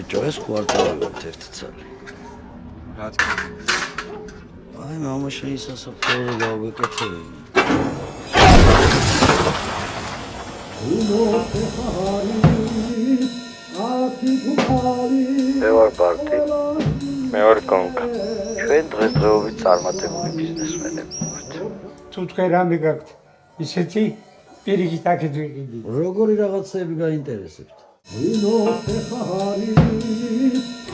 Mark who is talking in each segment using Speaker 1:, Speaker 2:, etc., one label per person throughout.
Speaker 1: ბიჭო, ეს კვარტალივართ ერთი ცალი.
Speaker 2: რა თქმა
Speaker 1: აი, მამა შეისასაფრთხოზე გავგეკეთებინე. მე ვარ პარტი.
Speaker 2: მე ვარ კონკა.
Speaker 1: ჩვენ დღესდღეობით წარმატებული ბიზნესმენები ვართ.
Speaker 3: თუ თქვენ რამე გაქვთ ისეთი პირიქით აქეთ ვიყიდი.
Speaker 1: როგორი რაღაცები გაინტერესებთ?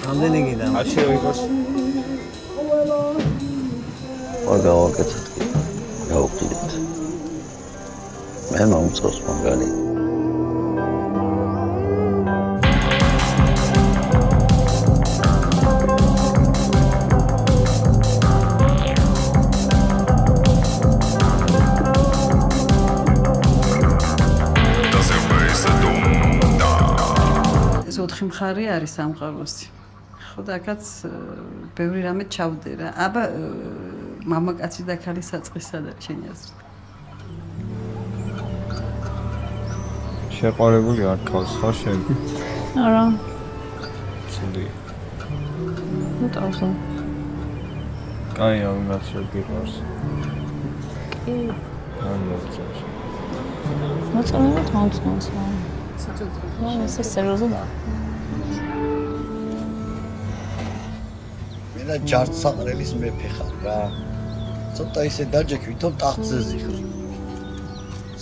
Speaker 1: რამდენი გინდა?
Speaker 2: აში რო იყოს.
Speaker 1: ვარ გავაკეთეთ კი. გავუყიდეთ. მე მომწონს მაგარი.
Speaker 4: ეს 4 მხარე არის სამყაროსი. ხო და აქაც ბევრი რამე ჩავდე რა. აბა მამაკაცი და ქალი საწყის სად არის შენი აზრით?
Speaker 2: შეყვარებული არ გქავს ხარ შენ?
Speaker 5: არა.
Speaker 2: ცუდი.
Speaker 5: ნუ ტავსო.
Speaker 2: კაი, ამას შეგიყვარს.
Speaker 5: კი.
Speaker 2: ან მოწონს.
Speaker 5: მოწონს თამწონს. ну, ეს სერიოზია.
Speaker 1: მე და ჯარცაყრელის მეფე ხარ რა. ცოტა ისე დაჯექ, ვითომ ტახტზე ზიხრი.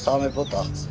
Speaker 1: სამეფო ტახტზე.